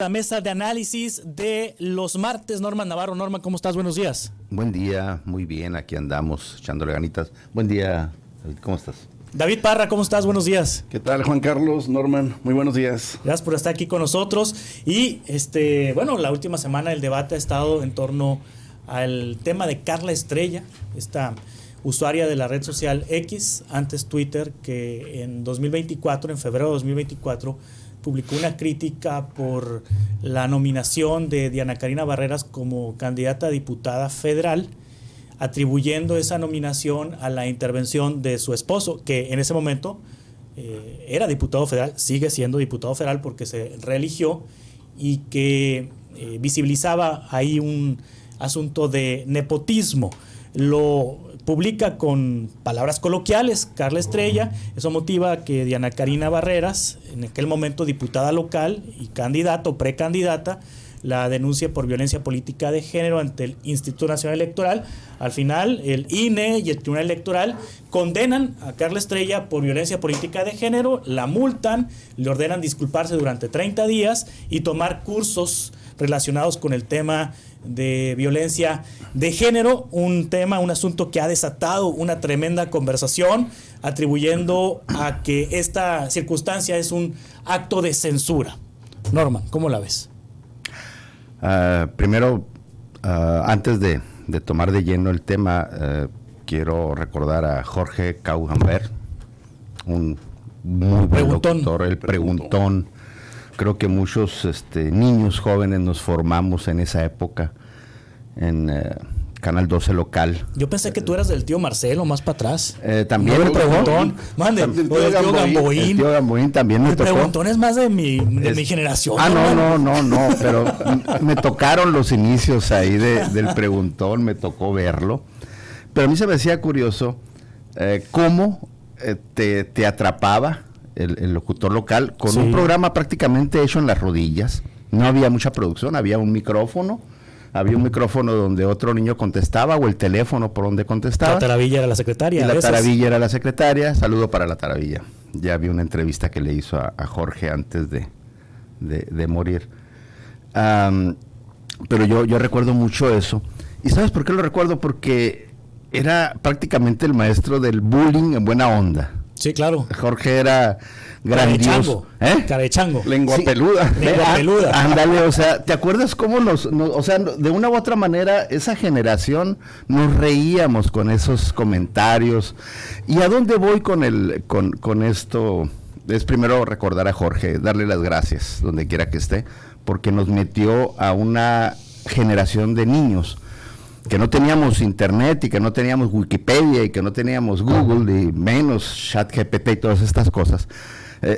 La mesa de análisis de los martes. Norman Navarro. Norman, ¿cómo estás? Buenos días. Buen día, muy bien, aquí andamos echándole ganitas. Buen día, ¿cómo estás? David Parra, ¿cómo estás? Buenos días. ¿Qué tal, Juan Carlos? Norman, muy buenos días. Gracias por estar aquí con nosotros. Y la última semana el debate ha estado en torno al tema de Carla Estrella, esta usuaria de la red social X, antes Twitter, que en 2024, en febrero de 2024, publicó una crítica por la nominación de Diana Karina Barreras como candidata a diputada federal, atribuyendo esa nominación a la intervención de su esposo, que en ese momento era diputado federal, sigue siendo diputado federal porque se reeligió, y que visibilizaba ahí un asunto de nepotismo. Lo publica con palabras coloquiales Carla Estrella. Eso motiva a que Diana Karina Barreras, en aquel momento diputada local y candidata o precandidata, la denuncia por violencia política de género ante el Instituto Nacional Electoral. Al final, el INE y el Tribunal Electoral condenan a Carla Estrella por violencia política de género, la multan, le ordenan disculparse durante 30 días y tomar cursos relacionados con el tema de violencia de género, un asunto que ha desatado una tremenda conversación, atribuyendo a que esta circunstancia es un acto de censura. Norman, ¿cómo la ves? Primero, antes de tomar de lleno el tema, quiero recordar a Jorge Cauhamber, un muy buen locutor, el preguntón. Creo que muchos niños jóvenes nos formamos en esa época, en Canal 12 local. Yo pensé que tú eras del tío Marcelo, más para atrás. También el preguntón. Mande, el tío Gamboín. El tío Gamboín también me tocó. El preguntón es más de mi generación. No, pero me tocaron los inicios ahí del preguntón, me tocó verlo. Pero a mí se me hacía curioso cómo te atrapaba el locutor local con un programa prácticamente hecho en las rodillas. No había mucha producción, había un micrófono donde otro niño contestaba, o el teléfono por donde contestaba. La Taravilla era la secretaria. Y la Taravilla era la secretaria. Saludo para la Taravilla. Ya vi una entrevista que le hizo a Jorge antes de morir. Pero yo recuerdo mucho eso. ¿Y sabes por qué lo recuerdo? Porque era prácticamente el maestro del bullying en buena onda. Sí, claro. Jorge era grandioso. Carechango. Lengua peluda. Lengua peluda. Ándale, o sea, ¿te acuerdas cómo de una u otra manera, esa generación nos reíamos con esos comentarios? ¿Y a dónde voy con esto? Es primero recordar a Jorge, darle las gracias, donde quiera que esté, porque nos metió a una generación de niños que no teníamos internet y que no teníamos Wikipedia y que no teníamos Google y menos ChatGPT y todas estas cosas.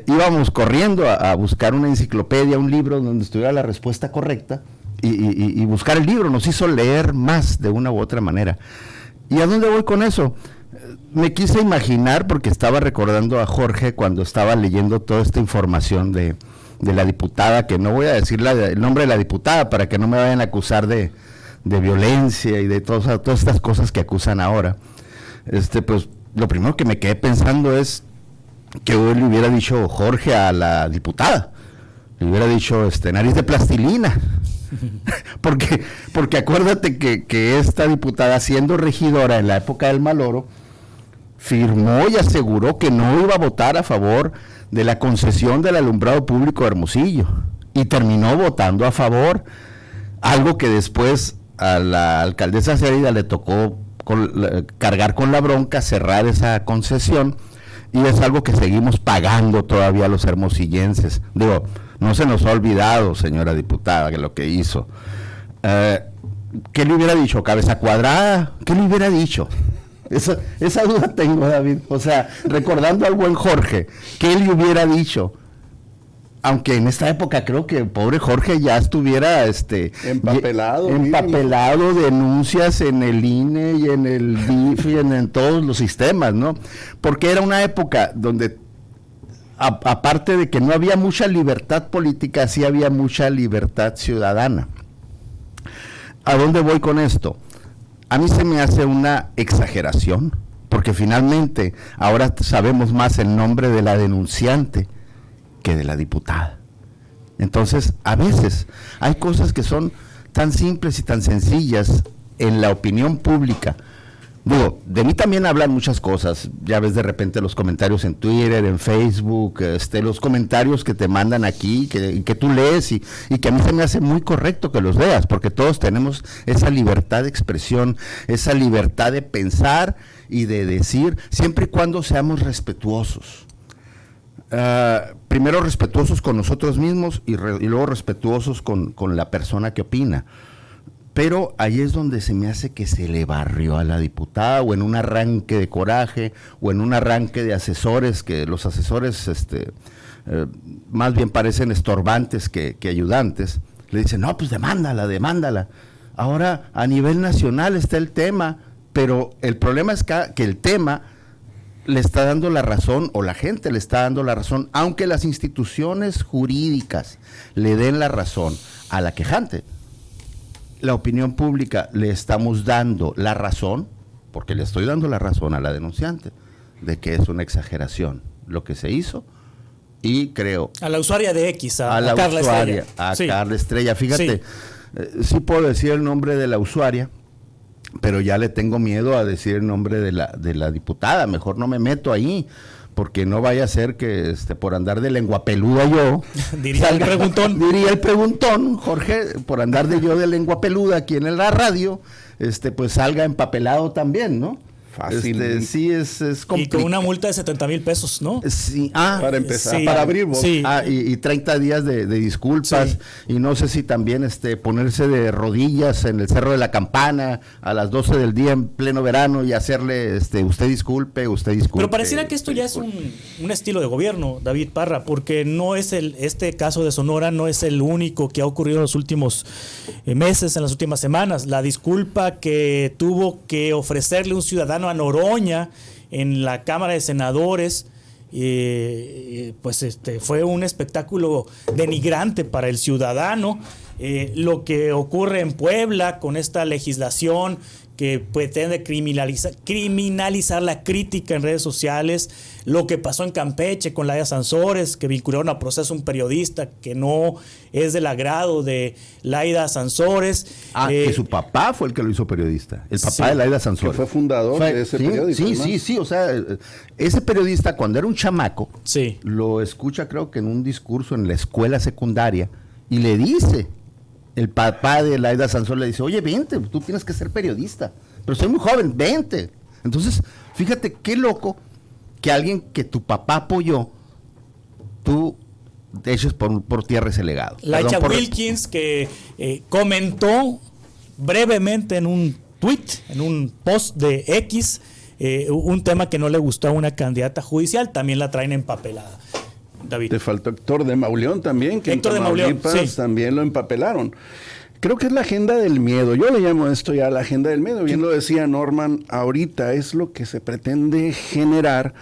Íbamos corriendo a buscar una enciclopedia, un libro donde estuviera la respuesta correcta y buscar el libro. Nos hizo leer más de una u otra manera. ¿Y a dónde voy con eso? Me quise imaginar, porque estaba recordando a Jorge cuando estaba leyendo toda esta información de la diputada, que no voy a decir el nombre de la diputada para que no me vayan a acusar de violencia y de todas estas cosas que acusan ahora. Pues lo primero que me quedé pensando es que hoy le hubiera dicho Jorge a la diputada, le hubiera dicho nariz de plastilina. porque acuérdate que esta diputada, siendo regidora en la época del Maloro, firmó y aseguró que no iba a votar a favor de la concesión del alumbrado público de Hermosillo, y terminó votando a favor, algo que después a la alcaldesa Cérida le tocó cargar con la bronca, cerrar esa concesión, y es algo que seguimos pagando todavía los hermosillenses. Digo, no se nos ha olvidado, señora diputada, que lo que hizo. ¿Qué le hubiera dicho? ¿Cabeza cuadrada? ¿Qué le hubiera dicho? Esa duda tengo, David. O sea, recordando al buen Jorge, ¿qué le hubiera dicho? Aunque en esta época creo que el pobre Jorge ya estuviera empapelado, denuncias en el INE y en el DIF y en todos los sistemas, ¿no? Porque era una época donde, aparte de que no había mucha libertad política, sí había mucha libertad ciudadana. ¿A dónde voy con esto? A mí se me hace una exageración, porque finalmente ahora sabemos más el nombre de la denunciante que de la diputada. Entonces, a veces hay cosas que son tan simples y tan sencillas en la opinión pública. Digo, de mí también hablan muchas cosas. Ya ves de repente los comentarios en Twitter, en Facebook, los comentarios que te mandan aquí, que tú lees y que a mí se me hace muy correcto que los leas, porque todos tenemos esa libertad de expresión, esa libertad de pensar y de decir, siempre y cuando seamos respetuosos. Primero respetuosos con nosotros mismos y luego respetuosos con la persona que opina. Pero ahí es donde se me hace que se le barrió a la diputada, o en un arranque de coraje, o en un arranque de asesores, que los asesores más bien parecen estorbantes que ayudantes. Le dicen, no, pues demándala. Ahora a nivel nacional está el tema, pero el problema es que el tema le está dando la razón, o la gente le está dando la razón, aunque las instituciones jurídicas le den la razón a la quejante. La opinión pública le estamos dando la razón, porque le estoy dando la razón a la denunciante, de que es una exageración lo que se hizo, y creo... A la usuaria de X, a la Carla usuaria, Estrella. a Carla Estrella. Fíjate, sí puedo decir el nombre de la usuaria, pero ya le tengo miedo a decir el nombre de la diputada. Mejor no me meto ahí, porque no vaya a ser que por andar de lengua peluda yo... Diría el preguntón, Jorge, por andar de lengua peluda aquí en la radio, pues salga empapelado también, ¿no? Fácil. Sí, es complicado. Y con una multa de 70 mil pesos, ¿no? Sí, para empezar, sí, para abrir voz. Sí. Y 30 días de disculpas, y no sé si también ponerse de rodillas en el Cerro de la Campana a las 12 del día en pleno verano y hacerle, usted disculpe. Pero pareciera que esto ya es un estilo de gobierno, David Parra, porque no es este caso de Sonora no es el único que ha ocurrido en los últimos meses, en las últimas semanas. La disculpa que tuvo que ofrecerle un ciudadano a Noroña en la Cámara de Senadores, fue un espectáculo denigrante para el ciudadano. Lo que ocurre en Puebla con esta legislación que pretende criminalizar la crítica en redes sociales, lo que pasó en Campeche con Laida Sansores, que vincularon a proceso a un periodista que no es del agrado de Laida Sansores. Que su papá fue el que lo hizo periodista, el papá de Laida Sansores. Que fue fundador de ese periódico. Sí, o sea, ese periodista cuando era un chamaco, sí, lo escucha creo que en un discurso en la escuela secundaria, y le dice... El papá de Laida Sansores le dice, oye, vente, tú tienes que ser periodista, pero soy muy joven, vente. Entonces, fíjate qué loco que alguien que tu papá apoyó, tú eches por tierra ese legado. Laisha Wilkins, que comentó brevemente en un tweet, en un post de X, un tema que no le gustó a una candidata judicial, también la traen empapelada. David. Te faltó Héctor de Mauleón también, que Héctor de Mauleón, sí, también lo empapelaron. Creo que es la agenda del miedo. Yo le llamo esto ya la agenda del miedo. Bien lo decía Norman ahorita, es lo que se pretende generar,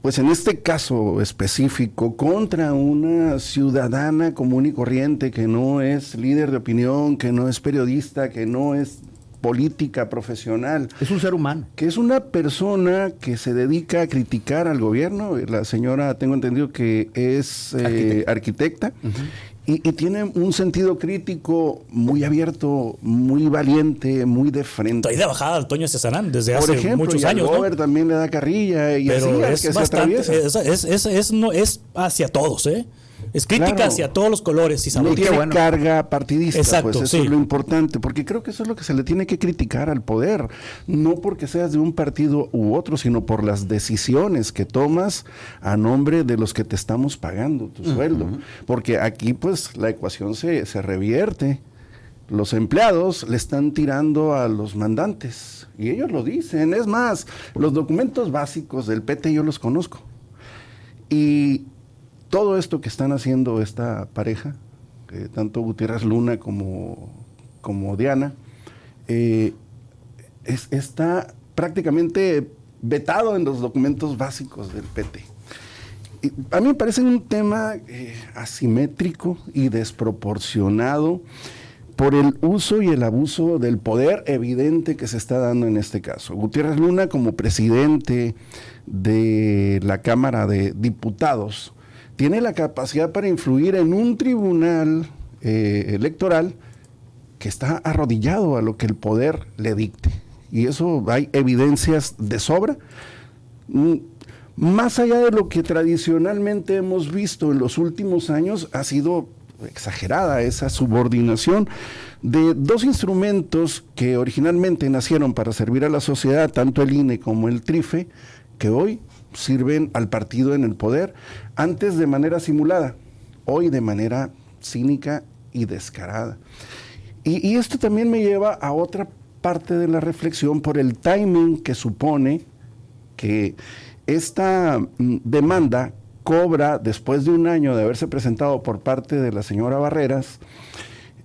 pues en este caso específico, contra una ciudadana común y corriente que no es líder de opinión, que no es periodista, que no es política profesional. Es un ser humano. Que es una persona que se dedica a criticar al gobierno. La señora, tengo entendido que es arquitecta. Uh-huh. Y tiene un sentido crítico muy abierto, muy valiente, muy de frente. Ahí de bajada al Toño Cesarán desde hace muchos años, ¿no? Robert también le da carrilla y pero así es bastante, es hacia todos, ¿eh? Es crítica, claro, hacia todos los colores. Y no tiene carga partidista. Exacto, pues eso es lo importante, porque creo que eso es lo que se le tiene que criticar al poder, no porque seas de un partido u otro, sino por las decisiones que tomas a nombre de los que te estamos pagando tu sueldo, porque aquí pues la ecuación se revierte. Los empleados le están tirando a los mandantes y ellos lo dicen. Es más, los documentos básicos del PT yo los conozco, y todo esto que están haciendo esta pareja, tanto Gutiérrez Luna como Diana, está prácticamente vetado en los documentos básicos del PT. Y a mí me parece un tema asimétrico y desproporcionado por el uso y el abuso del poder evidente que se está dando en este caso. Gutiérrez Luna, como presidente de la Cámara de Diputados, tiene la capacidad para influir en un tribunal electoral que está arrodillado a lo que el poder le dicte. Y eso hay evidencias de sobra. Más allá de lo que tradicionalmente hemos visto en los últimos años, ha sido exagerada esa subordinación de dos instrumentos que originalmente nacieron para servir a la sociedad, tanto el INE como el TRIFE, que hoy sirven al partido en el poder, antes de manera simulada, hoy de manera cínica y descarada. Y esto también me lleva a otra parte de la reflexión por el timing que supone que esta demanda cobra, después de un año de haberse presentado por parte de la señora Barreras,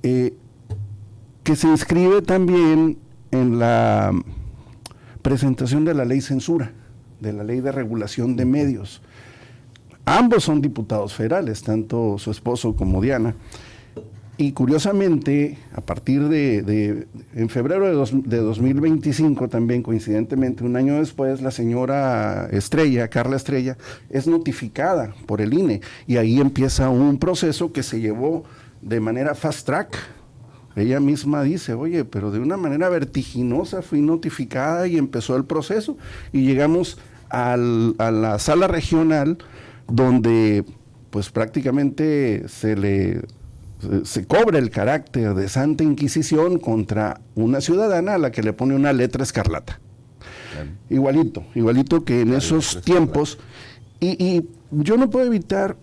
que se inscribe también en la presentación de la ley censura, de la ley de regulación de medios. Ambos son diputados federales, tanto su esposo como Diana. Y curiosamente, a partir en febrero de 2025, también coincidentemente, un año después, la señora Estrella, Carla Estrella, es notificada por el INE. Y ahí empieza un proceso que se llevó de manera fast track. Ella misma dice, oye, pero de una manera vertiginosa fui notificada y empezó el proceso. Y llegamos a la sala regional, donde pues prácticamente se cobra el carácter de Santa Inquisición contra una ciudadana a la que le pone una letra escarlata. Igualito que en esos tiempos. Y yo no puedo evitar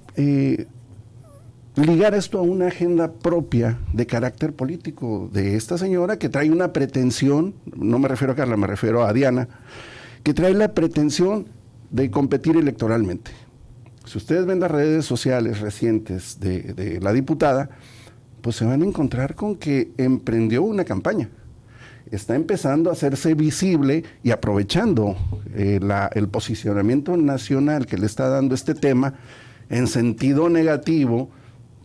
ligar esto a una agenda propia de carácter político de esta señora, que trae una pretensión, no me refiero a Carla, me refiero a Diana, que trae la pretensión de competir electoralmente. Si ustedes ven las redes sociales recientes de la diputada, pues se van a encontrar con que emprendió una campaña. Está empezando a hacerse visible y aprovechando el posicionamiento nacional que le está dando este tema en sentido negativo,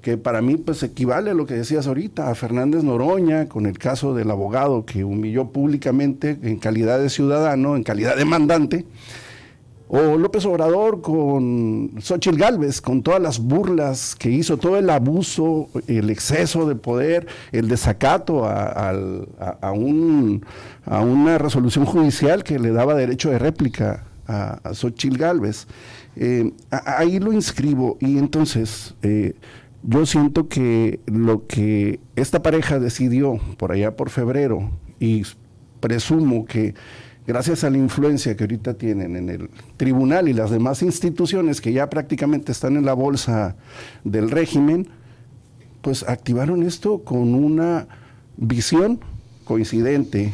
que para mí pues equivale a lo que decías ahorita, a Fernández Noroña, con el caso del abogado que humilló públicamente en calidad de ciudadano, en calidad de mandante, o López Obrador con Xóchitl Gálvez, con todas las burlas que hizo, todo el abuso, el exceso de poder, el desacato a una resolución judicial que le daba derecho de réplica a Xóchitl Gálvez. Ahí lo inscribo, y entonces yo siento que lo que esta pareja decidió por allá por febrero, y presumo que gracias a la influencia que ahorita tienen en el tribunal y las demás instituciones que ya prácticamente están en la bolsa del régimen, pues activaron esto con una visión coincidente,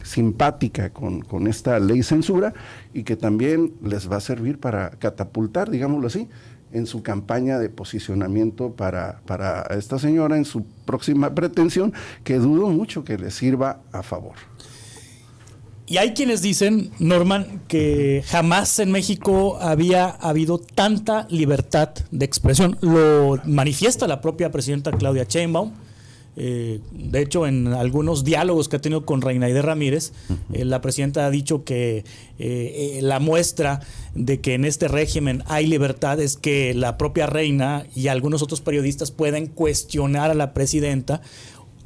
simpática con esta ley censura, y que también les va a servir para catapultar, digámoslo así, en su campaña de posicionamiento para esta señora en su próxima pretensión, que dudo mucho que le sirva a favor. Y hay quienes dicen, Norman, que jamás en México había habido tanta libertad de expresión. Lo manifiesta la propia presidenta Claudia Sheinbaum. De hecho, en algunos diálogos que ha tenido con Reinaide Ramírez, la presidenta ha dicho que la muestra de que en este régimen hay libertad es que la propia reina y algunos otros periodistas pueden cuestionar a la presidenta.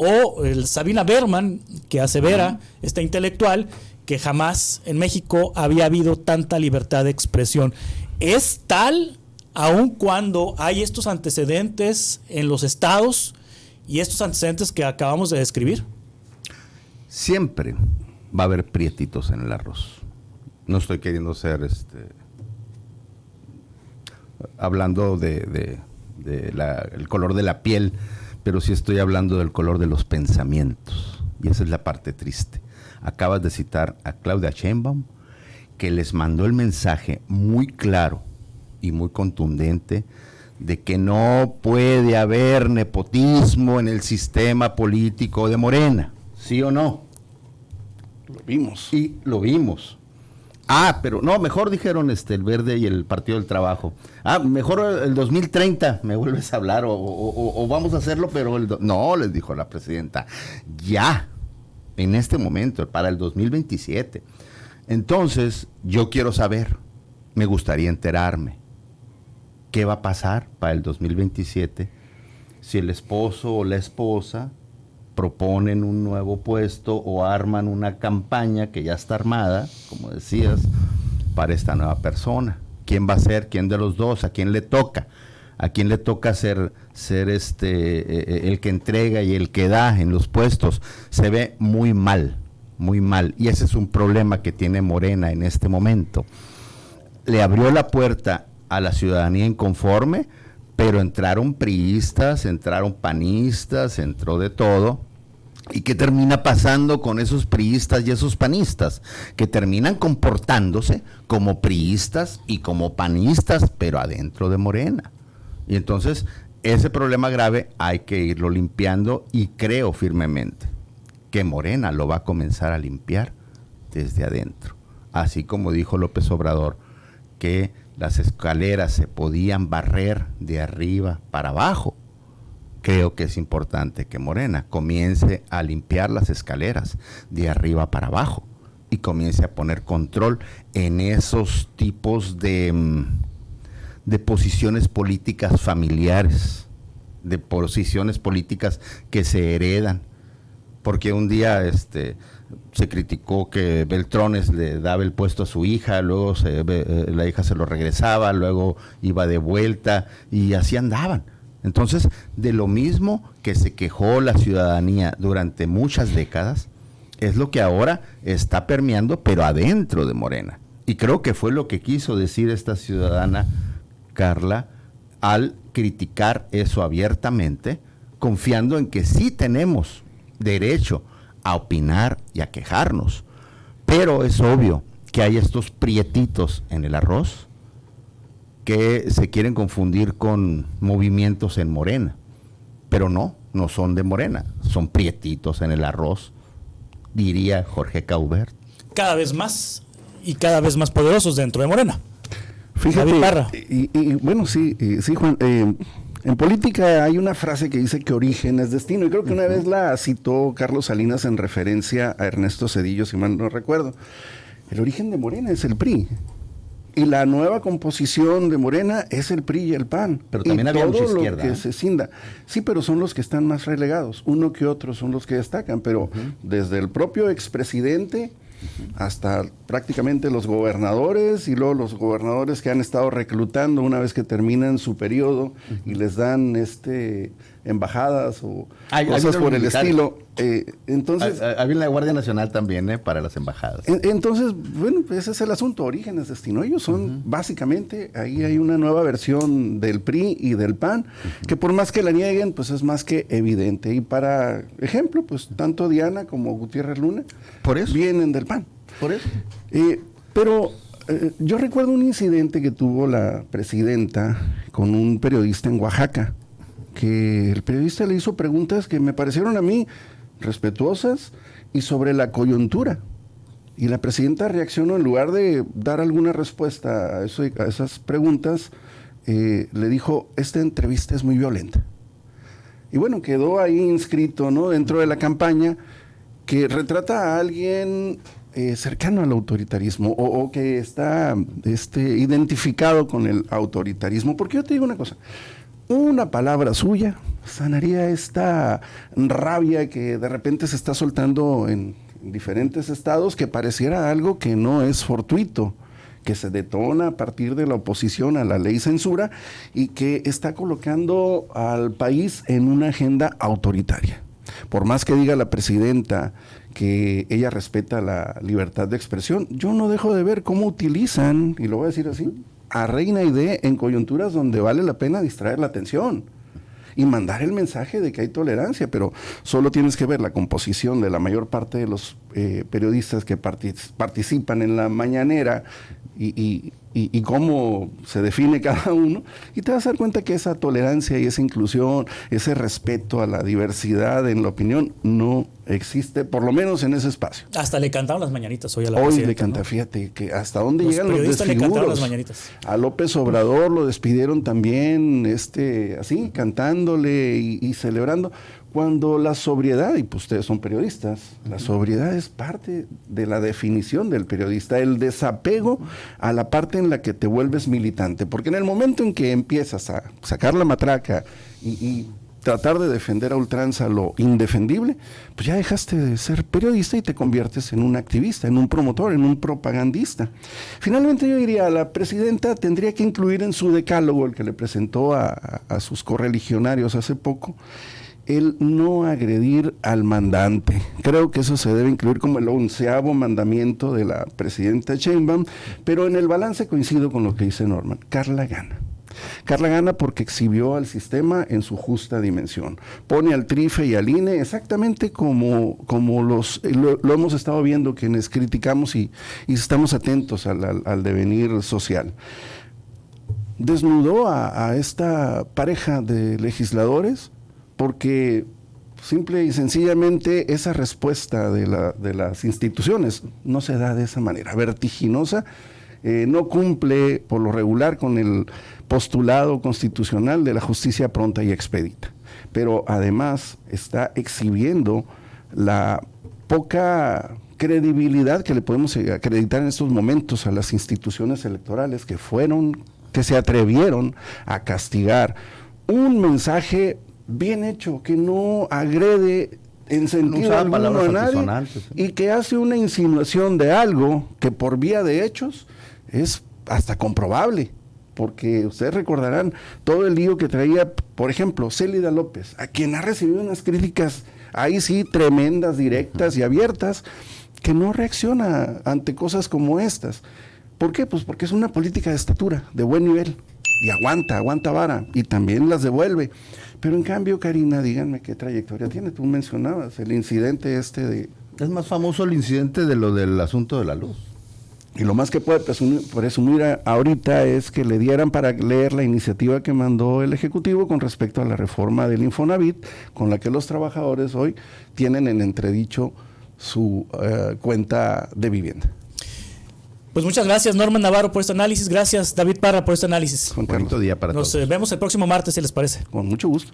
O Sabina Berman, que asevera, esta intelectual, que jamás en México había habido tanta libertad de expresión. ¿Es tal, aun cuando hay estos antecedentes en los estados y estos antecedentes que acabamos de describir? Siempre va a haber prietitos en el arroz. No estoy queriendo ser hablando del color de la piel, pero sí estoy hablando del color de los pensamientos. Y esa es la parte triste. Acabas de citar a Claudia Sheinbaum, que les mandó el mensaje muy claro y muy contundente de que no puede haber nepotismo en el sistema político de Morena. ¿Sí o no? Lo vimos. Y lo vimos. Pero no, mejor dijeron el Verde y el Partido del Trabajo. Mejor el 2030 me vuelves a hablar o vamos a hacerlo, pero no, les dijo la presidenta. Ya, en este momento, para el 2027. Entonces, yo quiero saber, me gustaría enterarme. ¿qué va a pasar para el 2027 si el esposo o la esposa proponen un nuevo puesto o arman una campaña que ya está armada, como decías, para esta nueva persona? ¿Quién va a ser? ¿Quién de los dos? ¿A quién le toca? ¿A quién le toca ser el que entrega y el que da en los puestos? Se ve muy mal, muy mal. Y ese es un problema que tiene Morena en este momento. Le abrió la puerta a la ciudadanía inconforme, pero entraron priistas, entraron panistas, entró de todo. ¿Y qué termina pasando con esos priistas y esos panistas? Que terminan comportándose como priistas y como panistas, pero adentro de Morena. Y entonces, ese problema grave hay que irlo limpiando, y creo firmemente que Morena lo va a comenzar a limpiar desde adentro. Así como dijo López Obrador, que las escaleras se podían barrer de arriba para abajo. Creo que es importante que Morena comience a limpiar las escaleras de arriba para abajo y comience a poner control en esos tipos de posiciones políticas familiares, de posiciones políticas que se heredan. Porque un día se criticó que Beltrones le daba el puesto a su hija, luego la hija se lo regresaba, luego iba de vuelta, y así andaban. Entonces, de lo mismo que se quejó la ciudadanía durante muchas décadas, es lo que ahora está permeando, pero adentro de Morena. Y creo que fue lo que quiso decir esta ciudadana, Carla, al criticar eso abiertamente, confiando en que sí tenemos derecho a opinar y a quejarnos. Pero es obvio que hay estos prietitos en el arroz que se quieren confundir con movimientos en Morena, pero no son de Morena, son prietitos en el arroz, diría Jorge Caubert. Cada vez más y cada vez más poderosos dentro de Morena. Fíjate, y bueno, sí, Juan, en política hay una frase que dice que origen es destino, y creo que una vez la citó Carlos Salinas en referencia a Ernesto Zedillo, si mal no recuerdo. El origen de Morena es el PRI. Y la nueva composición de Morena es el PRI y el PAN. Pero también había mucha izquierda. Todo lo que se cinda. Sí, pero son los que están más relegados. Uno que otro son los que destacan. Pero desde el propio expresidente hasta prácticamente los gobernadores, y luego los gobernadores que han estado reclutando una vez que terminan su periodo y les dan embajajadas o cosas por el estilo. Entonces, había la Guardia Nacional también para las embajadas. Entonces, bueno, pues ese es el asunto, orígenes, destino. Ellos son básicamente, ahí hay una nueva versión del PRI y del PAN, que por más que la nieguen, pues es más que evidente. Y para ejemplo, pues tanto Diana como Gutiérrez Luna por eso vienen del PAN. Por eso. Pero yo recuerdo un incidente que tuvo la presidenta con un periodista en Oaxaca, que el periodista le hizo preguntas que me parecieron a mí respetuosas y sobre la coyuntura. Y la presidenta reaccionó, en lugar de dar alguna respuesta a esas preguntas, le dijo: esta entrevista es muy violenta. Y bueno, quedó ahí inscrito, ¿no?, dentro de la campaña, que retrata a alguien cercano al autoritarismo o que está identificado con el autoritarismo. Porque yo te digo una cosa, una palabra suya sanaría esta rabia que de repente se está soltando en diferentes estados, que pareciera algo que no es fortuito, que se detona a partir de la oposición a la ley censura y que está colocando al país en una agenda autoritaria. Por más que diga la presidenta que ella respeta la libertad de expresión, yo no dejo de ver cómo utilizan, y lo voy a decir así, a Reina Aide en coyunturas donde vale la pena distraer la atención y mandar el mensaje de que hay tolerancia, pero solo tienes que ver la composición de la mayor parte de los periodistas que participan en la mañanera y cómo se define cada uno, y te vas a dar cuenta que esa tolerancia y esa inclusión, ese respeto a la diversidad en la opinión no existe, por lo menos en ese espacio. Hasta le cantaron las mañanitas hoy a la presidenta. Hoy le canta, ¿no? Fíjate que hasta dónde los llegan los desfiguros. le cantaron las mañanitas. A López Obrador lo despidieron también, así, cantándole y celebrando, cuando la sobriedad, y pues ustedes son periodistas, la sobriedad es parte de la definición del periodista, el desapego a la parte en la que te vuelves militante, porque en el momento en que empiezas a sacar la matraca y tratar de defender a ultranza lo indefendible, pues ya dejaste de ser periodista y te conviertes en un activista, en un promotor, en un propagandista. Finalmente yo diría, la presidenta tendría que incluir en su decálogo, el que le presentó a sus correligionarios hace poco, el no agredir al mandante. Creo que eso se debe incluir como el 11º mandamiento de la presidenta Sheinbaum, pero en el balance coincido con lo que dice Norman. Carla gana. Carla gana porque exhibió al sistema en su justa dimensión. Pone al TRIFE y al INE exactamente como lo hemos estado viendo quienes criticamos y estamos atentos al devenir social. Desnudó a esta pareja de legisladores porque simple y sencillamente esa respuesta de las instituciones no se da de esa manera, vertiginosa. No cumple por lo regular con el postulado constitucional de la justicia pronta y expedita, pero además está exhibiendo la poca credibilidad que le podemos acreditar en estos momentos a las instituciones electorales que se atrevieron a castigar un mensaje bien hecho, que no agrede en sentido alguno a nadie y que hace una insinuación de algo que por vía de hechos es hasta comprobable, porque ustedes recordarán todo el lío que traía, por ejemplo, Célida López, a quien ha recibido unas críticas, ahí sí, tremendas, directas y abiertas, que no reacciona ante cosas como estas. ¿Por qué? Pues porque es una política de estatura, de buen nivel, y aguanta vara, y también las devuelve. Pero en cambio, Karina, díganme qué trayectoria tiene. Tú mencionabas el incidente de... Es más famoso el incidente de lo del asunto de la luz. Y lo más que puede presumir ahorita es que le dieran para leer la iniciativa que mandó el Ejecutivo con respecto a la reforma del Infonavit, con la que los trabajadores hoy tienen en entredicho su cuenta de vivienda. Pues muchas gracias, Norman Navarro, por este análisis. Gracias, David Parra, por este análisis. Bonito día para todos. Nos vemos el próximo martes, si les parece. Con mucho gusto.